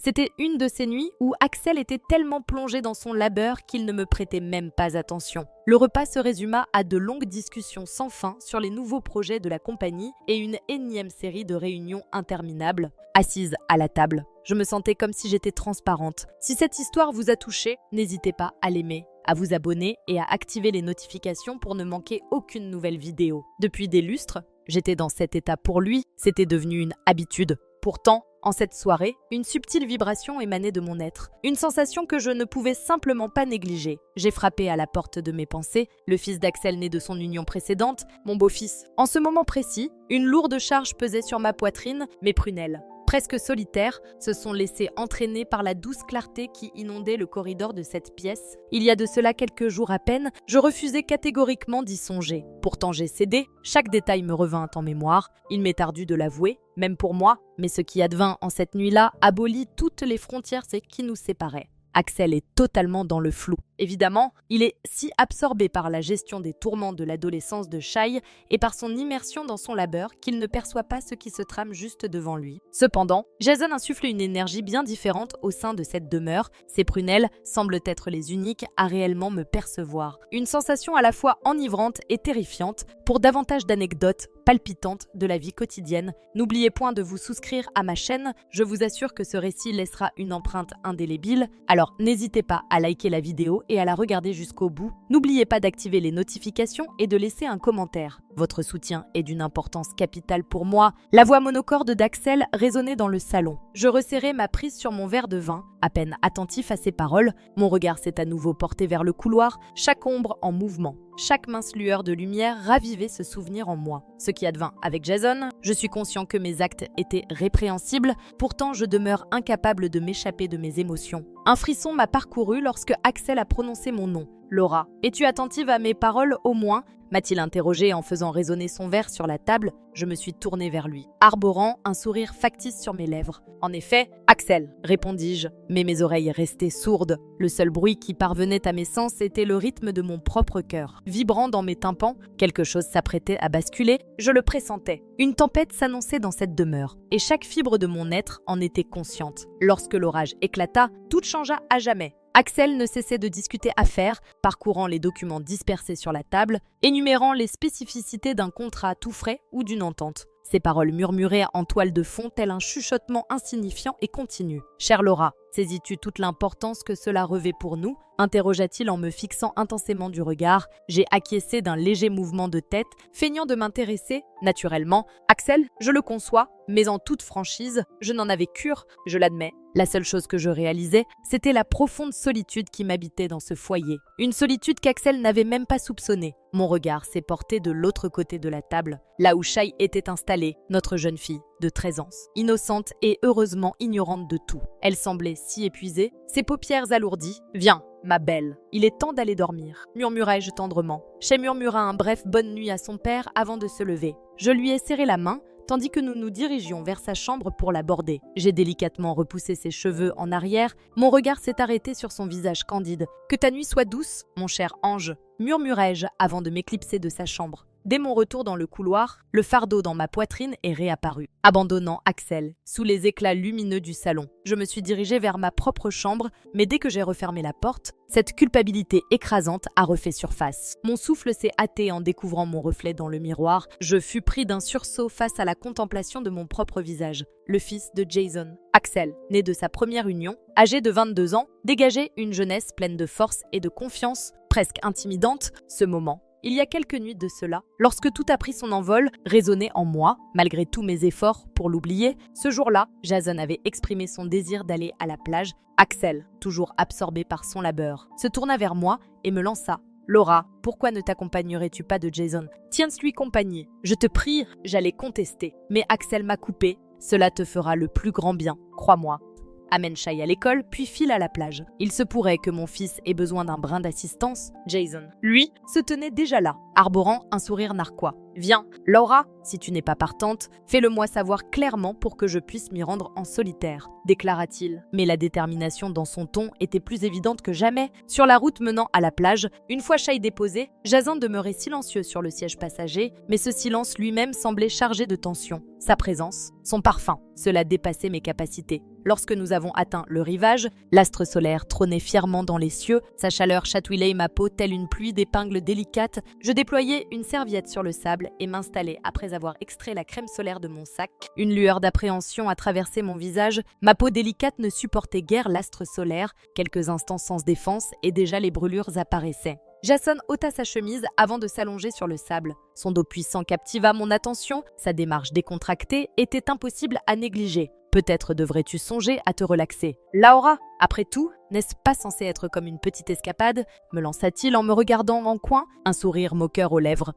C'était une de ces nuits où Axel était tellement plongé dans son labeur qu'il ne me prêtait même pas attention. Le repas se résuma à de longues discussions sans fin sur les nouveaux projets de la compagnie et une énième série de réunions interminables. Assise à la table, je me sentais comme si j'étais transparente. Si cette histoire vous a touché, n'hésitez pas à l'aimer, à vous abonner et à activer les notifications pour ne manquer aucune nouvelle vidéo. Depuis des lustres, j'étais dans cet état pour lui, c'était devenu une habitude. Pourtant, en cette soirée, une subtile vibration émanait de mon être, une sensation que je ne pouvais simplement pas négliger. J'ai frappé à la porte de mes pensées, le fils d'Axel né de son union précédente, mon beau-fils. En ce moment précis, une lourde charge pesait sur ma poitrine, mes prunelles, presque solitaires, se sont laissés entraîner par la douce clarté qui inondait le corridor de cette pièce. Il y a de cela quelques jours à peine, je refusais catégoriquement d'y songer. Pourtant j'ai cédé, chaque détail me revint en mémoire, il m'est ardu de l'avouer, même pour moi, mais ce qui advint en cette nuit-là abolit toutes les frontières qui nous séparaient. Axel est totalement dans le flou. Évidemment, il est si absorbé par la gestion des tourments de l'adolescence de Shai et par son immersion dans son labeur qu'il ne perçoit pas ce qui se trame juste devant lui. Cependant, Jason insuffle une énergie bien différente au sein de cette demeure. Ses prunelles semblent être les uniques à réellement me percevoir. Une sensation à la fois enivrante et terrifiante. Pour davantage d'anecdotes palpitantes de la vie quotidienne, n'oubliez point de vous souscrire à ma chaîne. Je vous assure que ce récit laissera une empreinte indélébile. Alors n'hésitez pas à liker la vidéo et à la regarder jusqu'au bout. N'oubliez pas d'activer les notifications et de laisser un commentaire. Votre soutien est d'une importance capitale pour moi. La voix monocorde d'Axel résonnait dans le salon. Je resserrai ma prise sur mon verre de vin. À peine attentif à ses paroles, mon regard s'est à nouveau porté vers le couloir, chaque ombre en mouvement. Chaque mince lueur de lumière ravivait ce souvenir en moi. Ce qui advint avec Jason, je suis conscient que mes actes étaient répréhensibles, pourtant je demeure incapable de m'échapper de mes émotions. Un frisson m'a parcouru lorsque Axel a prononcé mon nom. « Laura, es-tu attentive à mes paroles au moins ?» m'a-t-il interrogé en faisant résonner son verre sur la table. Je me suis tournée vers lui, arborant un sourire factice sur mes lèvres. « En effet, Axel !» répondis-je, mais mes oreilles restaient sourdes. Le seul bruit qui parvenait à mes sens était le rythme de mon propre cœur. Vibrant dans mes tympans, quelque chose s'apprêtait à basculer, je le pressentais. Une tempête s'annonçait dans cette demeure, et chaque fibre de mon être en était consciente. Lorsque l'orage éclata, tout changea à jamais. Axel ne cessait de discuter affaires, parcourant les documents dispersés sur la table, énumérant les spécificités d'un contrat tout frais ou d'une entente. Ses paroles murmuraient en toile de fond tel un chuchotement insignifiant et continu. « Chère Laura, saisis-tu toute l'importance que cela revêt pour nous ?» interrogea-t-il en me fixant intensément du regard. J'ai acquiescé d'un léger mouvement de tête, feignant de m'intéresser. Naturellement, Axel, je le conçois, mais en toute franchise, je n'en avais cure, je l'admets. La seule chose que je réalisais, c'était la profonde solitude qui m'habitait dans ce foyer. Une solitude qu'Axel n'avait même pas soupçonnée. Mon regard s'est porté de l'autre côté de la table, là où Shai était installée, notre jeune fille de 13 ans, innocente et heureusement ignorante de tout. Elle semblait si épuisée, ses paupières alourdies. « Viens, ma belle, il est temps d'aller dormir », murmurai-je tendrement. Shai murmura un bref bonne nuit à son père avant de se lever. Je lui ai serré la main, tandis que nous nous dirigions vers sa chambre pour l'aborder. J'ai délicatement repoussé ses cheveux en arrière, mon regard s'est arrêté sur son visage candide. « Que ta nuit soit douce, mon cher ange », murmurai-je avant de m'éclipser de sa chambre. Dès mon retour dans le couloir, le fardeau dans ma poitrine est réapparu, abandonnant Axel sous les éclats lumineux du salon. Je me suis dirigée vers ma propre chambre, mais dès que j'ai refermé la porte, cette culpabilité écrasante a refait surface. Mon souffle s'est hâté en découvrant mon reflet dans le miroir. Je fus pris d'un sursaut face à la contemplation de mon propre visage. Le fils de Jason, Axel, né de sa première union, âgé de 22 ans, dégageait une jeunesse pleine de force et de confiance, presque intimidante. Ce moment, il y a quelques nuits de cela, lorsque tout a pris son envol, résonnait en moi, malgré tous mes efforts pour l'oublier. Ce jour-là, Jason avait exprimé son désir d'aller à la plage. Axel, toujours absorbé par son labeur, se tourna vers moi et me lança. « Laura, pourquoi ne t'accompagnerais-tu pas de Jason? Tiens-lui compagnie. Je te prie, j'allais contester. Mais Axel m'a coupé. Cela te fera le plus grand bien, crois-moi. » Amène Shai à l'école, puis file à la plage. Il se pourrait que mon fils ait besoin d'un brin d'assistance. Jason, lui, se tenait déjà là, arborant un sourire narquois. Viens, Laura, si tu n'es pas partante, fais-le-moi savoir clairement pour que je puisse m'y rendre en solitaire, déclara-t-il. Mais la détermination dans son ton était plus évidente que jamais. Sur la route menant à la plage, une fois Shai déposé, Jason demeurait silencieux sur le siège passager, mais ce silence lui-même semblait chargé de tension. Sa présence, son parfum, cela dépassait mes capacités. Lorsque nous avons atteint le rivage, l'astre solaire trônait fièrement dans les cieux, sa chaleur chatouillait ma peau telle une pluie d'épingles délicates. Je déployais une serviette sur le sable et m'installais après avoir extrait la crème solaire de mon sac. Une lueur d'appréhension a traversé mon visage, ma peau délicate ne supportait guère l'astre solaire, quelques instants sans défense et déjà les brûlures apparaissaient. Jason ôta sa chemise avant de s'allonger sur le sable. Son dos puissant captiva mon attention, sa démarche décontractée était impossible à négliger. Peut-être devrais-tu songer à te relaxer. Laura, après tout, n'est-ce pas censé être comme une petite escapade? Me lança-t-il en me regardant en coin, un sourire moqueur aux lèvres.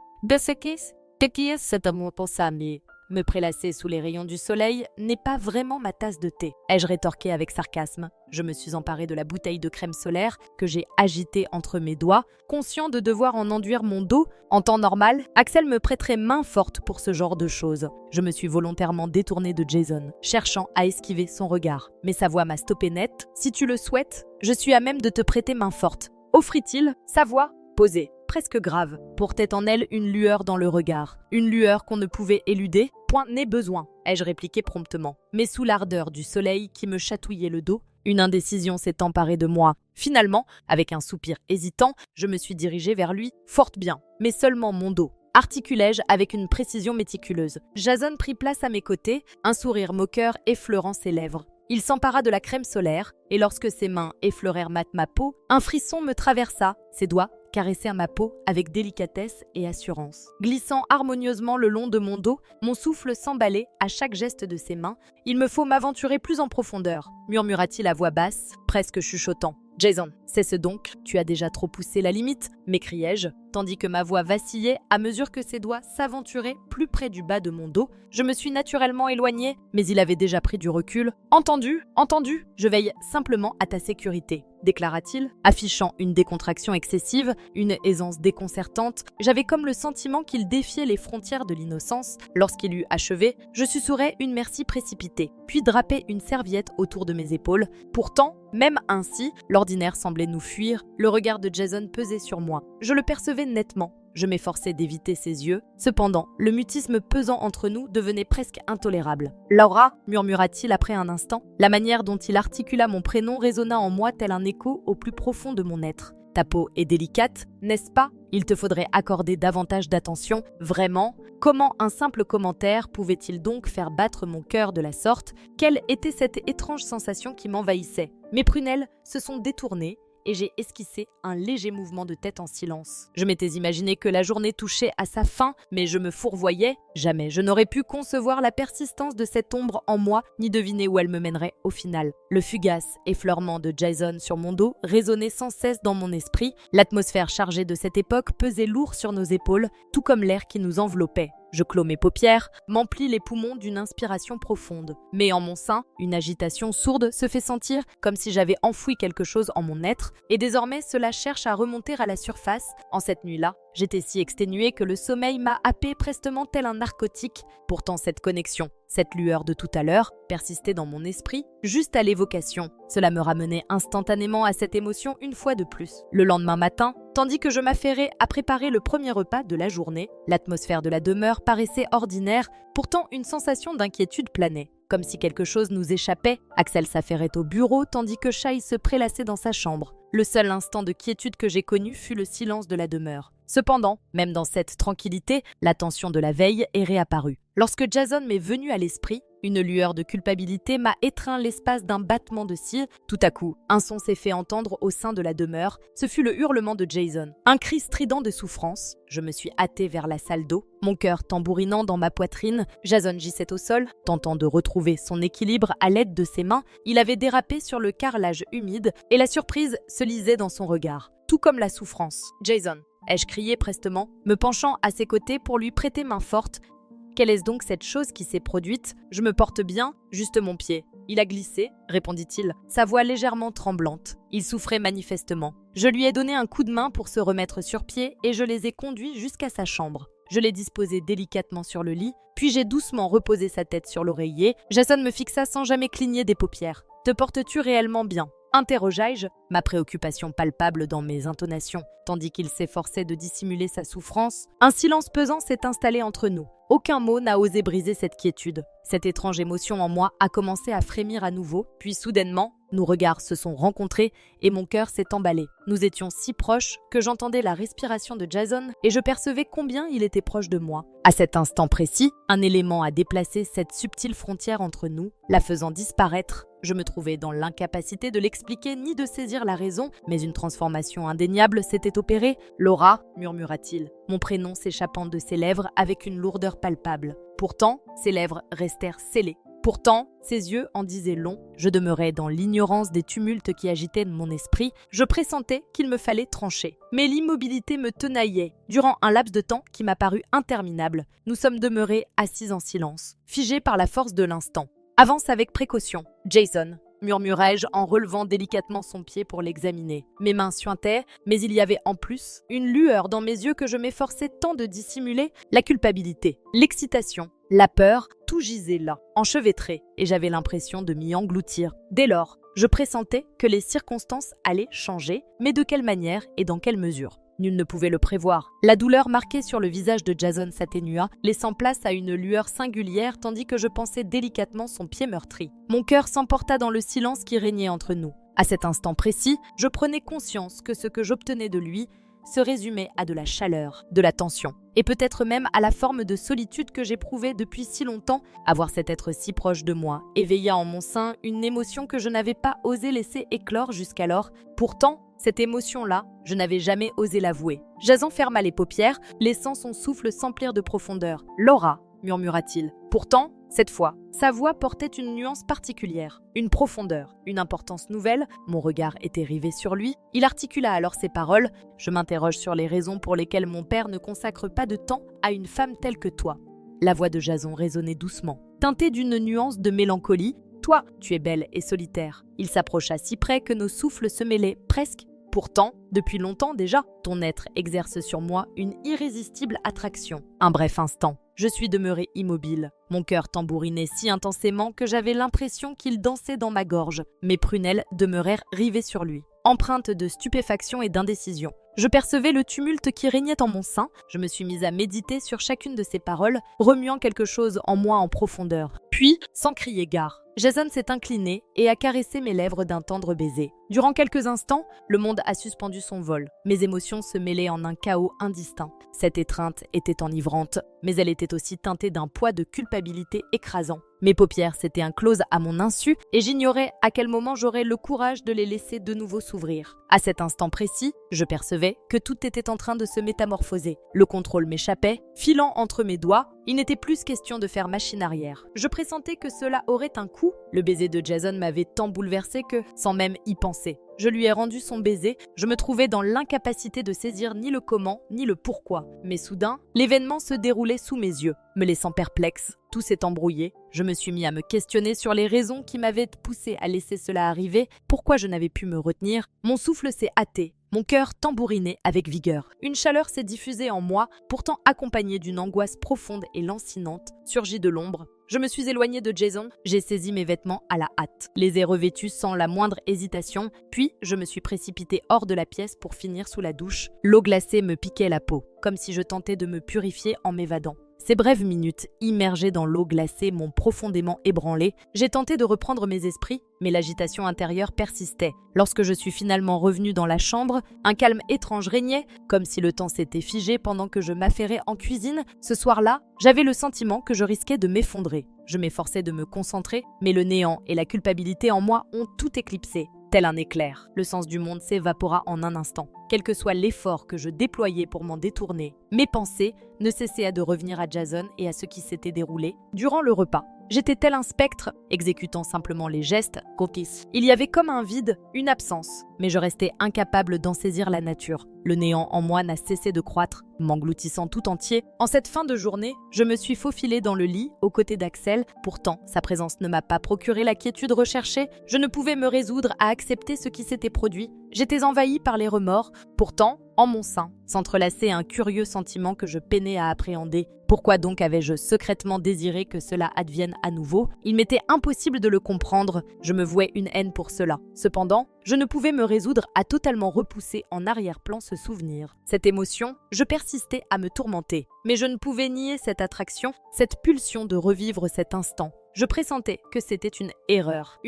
Qui est cet amour pour ça, mais me prélasser sous les rayons du soleil n'est pas vraiment ma tasse de thé, ai-je rétorqué avec sarcasme. Je me suis emparé de la bouteille de crème solaire que j'ai agitée entre mes doigts, conscient de devoir en enduire mon dos. En temps normal, Axel me prêterait main forte pour ce genre de choses. Je me suis volontairement détournée de Jason, cherchant à esquiver son regard. Mais sa voix m'a stoppé net. Si tu le souhaites, je suis à même de te prêter main forte. Offrit-il, sa voix posée, presque grave, portait en elle une lueur dans le regard. Une lueur qu'on ne pouvait éluder, point n'est besoin, ai-je répliqué promptement. Mais sous l'ardeur du soleil qui me chatouillait le dos, une indécision s'est emparée de moi. Finalement, avec un soupir hésitant, je me suis dirigée vers lui, fort bien, mais seulement mon dos. Articulai-je avec une précision méticuleuse. Jason prit place à mes côtés, un sourire moqueur effleurant ses lèvres. Il s'empara de la crème solaire, et lorsque ses mains effleurèrent ma peau, un frisson me traversa, ses doigts caressèrent ma peau avec délicatesse et assurance. Glissant harmonieusement le long de mon dos, mon souffle s'emballait à chaque geste de ses mains. « Il me faut m'aventurer plus en profondeur », murmura-t-il à voix basse, presque chuchotant. « Jason, cesse donc, tu as déjà trop poussé la limite », m'écriai-je, tandis que ma voix vacillait à mesure que ses doigts s'aventuraient plus près du bas de mon dos. Je me suis naturellement éloignée, mais il avait déjà pris du recul. « Entendu, entendu, je veille simplement à ta sécurité », déclara-t-il, affichant une décontraction excessive, une aisance déconcertante. J'avais comme le sentiment qu'il défiait les frontières de l'innocence. Lorsqu'il eut achevé, je susurrai une merci précipitée, puis drapai une serviette autour de mes épaules. Pourtant, même ainsi, l'ordinaire semblait nous fuir. Le regard de Jason pesait sur moi. Je le percevais nettement. Je m'efforçais d'éviter ses yeux. Cependant, le mutisme pesant entre nous devenait presque intolérable. « Laura » murmura-t-il après un instant. La manière dont il articula mon prénom résonna en moi tel un écho au plus profond de mon être. « Ta peau est délicate, n'est-ce pas ? Il te faudrait accorder davantage d'attention. Vraiment ? Comment un simple commentaire pouvait-il donc faire battre mon cœur de la sorte ? Quelle était cette étrange sensation qui m'envahissait ? Mes prunelles se sont détournées et j'ai esquissé un léger mouvement de tête en silence. Je m'étais imaginé que la journée touchait à sa fin, mais je me fourvoyais. Jamais je n'aurais pu concevoir la persistance de cette ombre en moi, ni deviner où elle me mènerait au final. Le fugace effleurement de Jason sur mon dos résonnait sans cesse dans mon esprit. L'atmosphère chargée de cette époque pesait lourd sur nos épaules, tout comme l'air qui nous enveloppait. Je clos mes paupières, m'emplis les poumons d'une inspiration profonde. Mais en mon sein, une agitation sourde se fait sentir, comme si j'avais enfoui quelque chose en mon être, et désormais cela cherche à remonter à la surface. En cette nuit-là, j'étais si exténuée que le sommeil m'a happé prestement tel un narcotique. Pourtant cette connexion, cette lueur de tout à l'heure, persistait dans mon esprit, juste à l'évocation. Cela me ramenait instantanément à cette émotion une fois de plus. Le lendemain matin, tandis que je m'affairais à préparer le premier repas de la journée, l'atmosphère de la demeure paraissait ordinaire, pourtant une sensation d'inquiétude planait. Comme si quelque chose nous échappait, Axel s'affairait au bureau tandis que Shai se prélassait dans sa chambre. Le seul instant de quiétude que j'ai connu fut le silence de la demeure. Cependant, même dans cette tranquillité, la tension de la veille est réapparue. Lorsque Jason m'est venu à l'esprit, une lueur de culpabilité m'a étreint l'espace d'un battement de cils. Tout à coup, un son s'est fait entendre au sein de la demeure. Ce fut le hurlement de Jason. Un cri strident de souffrance. Je me suis hâtée vers la salle d'eau, mon cœur tambourinant dans ma poitrine. Jason gissait au sol, tentant de retrouver son équilibre à l'aide de ses mains. Il avait dérapé sur le carrelage humide et la surprise se lisait dans son regard, tout comme la souffrance. « Jason !» ai-je crié prestement, me penchant à ses côtés pour lui prêter main forte. Quelle est donc cette chose qui s'est produite ? Je me porte bien, juste mon pied. Il a glissé, répondit-il, sa voix légèrement tremblante. Il souffrait manifestement. Je lui ai donné un coup de main pour se remettre sur pied et je les ai conduits jusqu'à sa chambre. Je l'ai disposé délicatement sur le lit, puis j'ai doucement reposé sa tête sur l'oreiller. Jason me fixa sans jamais cligner des paupières. « Te portes-tu réellement bien ?» interrogeai-je, ma préoccupation palpable dans mes intonations, tandis qu'il s'efforçait de dissimuler sa souffrance. Un silence pesant s'est installé entre nous. Aucun mot n'a osé briser cette quiétude. Cette étrange émotion en moi a commencé à frémir à nouveau, puis soudainement, nos regards se sont rencontrés et mon cœur s'est emballé. Nous étions si proches que j'entendais la respiration de Jason et je percevais combien il était proche de moi. À cet instant précis, un élément a déplacé cette subtile frontière entre nous, la faisant disparaître. Je me trouvais dans l'incapacité de l'expliquer ni de saisir la raison, mais une transformation indéniable s'était opérée. « Laura » murmura-t-il, mon prénom s'échappant de ses lèvres avec une lourdeur palpable. Pourtant, ses lèvres restèrent scellées. Pourtant, ses yeux en disaient long. Je demeurais dans l'ignorance des tumultes qui agitaient mon esprit. Je pressentais qu'il me fallait trancher. Mais l'immobilité me tenaillait. Durant un laps de temps qui m'a paru interminable, nous sommes demeurés assis en silence, figés par la force de l'instant. « Avance avec précaution, Jason », murmurai-je en relevant délicatement son pied pour l'examiner. Mes mains suintaient, mais il y avait en plus une lueur dans mes yeux que je m'efforçais tant de dissimuler, la culpabilité, l'excitation, la peur, tout gisait là, enchevêtré, et j'avais l'impression de m'y engloutir. Dès lors, je pressentais que les circonstances allaient changer, mais de quelle manière et dans quelle mesure ? Nul ne pouvait le prévoir. La douleur marquée sur le visage de Jason s'atténua, laissant place à une lueur singulière tandis que je pensais délicatement son pied meurtri. Mon cœur s'emporta dans le silence qui régnait entre nous. À cet instant précis, je prenais conscience que ce que j'obtenais de lui se résumait à de la chaleur, de la tension, et peut-être même à la forme de solitude que j'éprouvais depuis si longtemps. Avoir cet être si proche de moi éveilla en mon sein une émotion que je n'avais pas osé laisser éclore jusqu'alors. Pourtant, cette émotion-là, je n'avais jamais osé l'avouer. Jason ferma les paupières, laissant son souffle s'emplir de profondeur. « Laura » murmura-t-il. Pourtant, cette fois, sa voix portait une nuance particulière, une profondeur, une importance nouvelle. Mon regard était rivé sur lui. Il articula alors ces paroles. « Je m'interroge sur les raisons pour lesquelles mon père ne consacre pas de temps à une femme telle que toi. » La voix de Jason résonnait doucement, teintée d'une nuance de mélancolie. « Toi, tu es belle et solitaire. » Il s'approcha si près que nos souffles se mêlaient presque. Pourtant, depuis longtemps déjà, ton être exerce sur moi une irrésistible attraction. Un bref instant, je suis demeurée immobile. Mon cœur tambourinait si intensément que j'avais l'impression qu'il dansait dans ma gorge. Mes prunelles demeurèrent rivées sur lui, empreintes de stupéfaction et d'indécision. Je percevais le tumulte qui régnait en mon sein. Je me suis mise à méditer sur chacune de ses paroles, remuant quelque chose en moi en profondeur. Puis, sans crier gare, Jason s'est incliné et a caressé mes lèvres d'un tendre baiser. Durant quelques instants, le monde a suspendu son vol. Mes émotions se mêlaient en un chaos indistinct. Cette étreinte était enivrante, mais elle était aussi teintée d'un poids de culpabilité écrasant. Mes paupières s'étaient incloses à mon insu et j'ignorais à quel moment j'aurais le courage de les laisser de nouveau s'ouvrir. À cet instant précis, je percevais que tout était en train de se métamorphoser. Le contrôle m'échappait, filant entre mes doigts. Il n'était plus question de faire machine arrière. Je pressentais que cela aurait un coût. Le baiser de Jason m'avait tant bouleversé que, sans même y penser, je lui ai rendu son baiser. Je me trouvais dans l'incapacité de saisir ni le comment, ni le pourquoi. Mais soudain, l'événement se déroulait sous mes yeux, me laissant perplexe. Tout s'est embrouillé. Je me suis mis à me questionner sur les raisons qui m'avaient poussé à laisser cela arriver, pourquoi je n'avais pu me retenir. Mon souffle s'est hâté. Mon cœur tambourinait avec vigueur. Une chaleur s'est diffusée en moi, pourtant accompagnée d'une angoisse profonde et lancinante, surgie de l'ombre. Je me suis éloignée de Jason, j'ai saisi mes vêtements à la hâte, les ai revêtus sans la moindre hésitation, puis je me suis précipitée hors de la pièce pour finir sous la douche. L'eau glacée me piquait la peau, comme si je tentais de me purifier en m'évadant. Ces brèves minutes, immergées dans l'eau glacée, m'ont profondément ébranlé. J'ai tenté de reprendre mes esprits, mais l'agitation intérieure persistait. Lorsque je suis finalement revenue dans la chambre, un calme étrange régnait, comme si le temps s'était figé pendant que je m'affairais en cuisine. Ce soir-là, j'avais le sentiment que je risquais de m'effondrer. Je m'efforçais de me concentrer, mais le néant et la culpabilité en moi ont tout éclipsé. Tel un éclair, le sens du monde s'évapora en un instant. Quel que soit l'effort que je déployais pour m'en détourner, mes pensées ne cessaient de revenir à Jason et à ce qui s'était déroulé durant le repas. J'étais tel un spectre, exécutant simplement les gestes, coquis. Il y avait comme un vide, une absence. mais je restais incapable d'en saisir la nature. Le néant en moi n'a cessé de croître, m'engloutissant tout entier. En cette fin de journée, je me suis faufilée dans le lit, aux côtés d'Axel. Pourtant, sa présence ne m'a pas procuré la quiétude recherchée. Je ne pouvais me résoudre à accepter ce qui s'était produit. J'étais envahie par les remords. Pourtant, en mon sein, s'entrelaçait un curieux sentiment que je peinais à appréhender. Pourquoi donc avais-je secrètement désiré que cela advienne à nouveau? Il m'était impossible de le comprendre. Je me vouais une haine pour cela. Cependant, je ne pouvais me résoudre à totalement repousser en arrière-plan ce souvenir. Cette émotion, je persistais à me tourmenter. Mais je ne pouvais nier cette attraction, cette pulsion de revivre cet instant. Je pressentais que c'était une erreur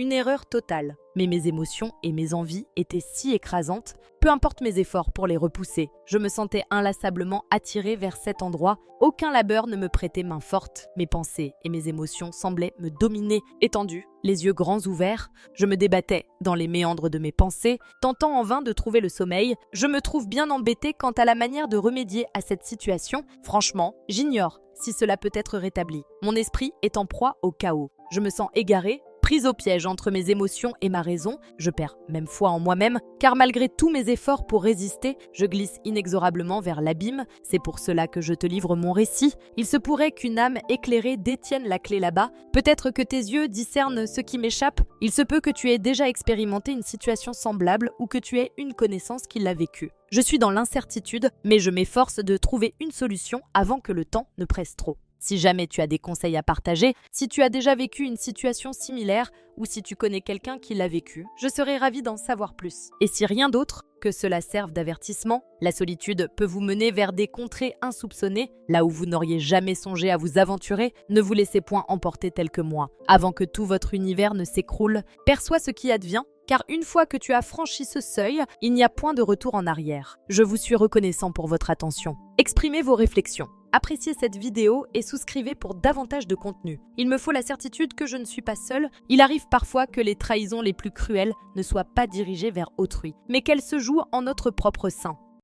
totale. Mais mes émotions et mes envies étaient si écrasantes, peu importe mes efforts pour les repousser. Je me sentais inlassablement attirée vers cet endroit. Aucun labeur ne me prêtait main forte. Mes pensées et mes émotions semblaient me dominer. Étendue, les yeux grands ouverts, je me débattais dans les méandres de mes pensées, tentant en vain de trouver le sommeil. Je me trouve bien embêtée quant à la manière de remédier à cette situation. Franchement, j'ignore si cela peut être rétabli. Mon esprit est en proie au chaos. Je me sens égarée, prise au piège entre mes émotions et ma raison. Je perds même foi en moi-même, car malgré tous mes efforts pour résister, je glisse inexorablement vers l'abîme. C'est pour cela que je te livre mon récit. Il se pourrait qu'une âme éclairée détienne la clé là-bas. Peut-être que tes yeux discernent ce qui m'échappe. Il se peut que tu aies déjà expérimenté une situation semblable ou que tu aies une connaissance qui l'a vécue. Je suis dans l'incertitude, mais je m'efforce de trouver une solution avant que le temps ne presse trop. Si jamais tu as des conseils à partager, si tu as déjà vécu une situation similaire ou si tu connais quelqu'un qui l'a vécu, je serais ravie d'en savoir plus. Et si rien d'autre, que cela serve d'avertissement, la solitude peut vous mener vers des contrées insoupçonnées, là où vous n'auriez jamais songé à vous aventurer. Ne vous laissez point emporter tel que moi. Avant que tout votre univers ne s'écroule, perçois ce qui advient, car une fois que tu as franchi ce seuil, il n'y a point de retour en arrière. Je vous suis reconnaissant pour votre attention. Exprimez vos réflexions. Appréciez cette vidéo et souscrivez pour davantage de contenu. Il me faut la certitude que je ne suis pas seule. Il arrive parfois que les trahisons les plus cruelles ne soient pas dirigées vers autrui, mais qu'elles se jouent en notre propre sein.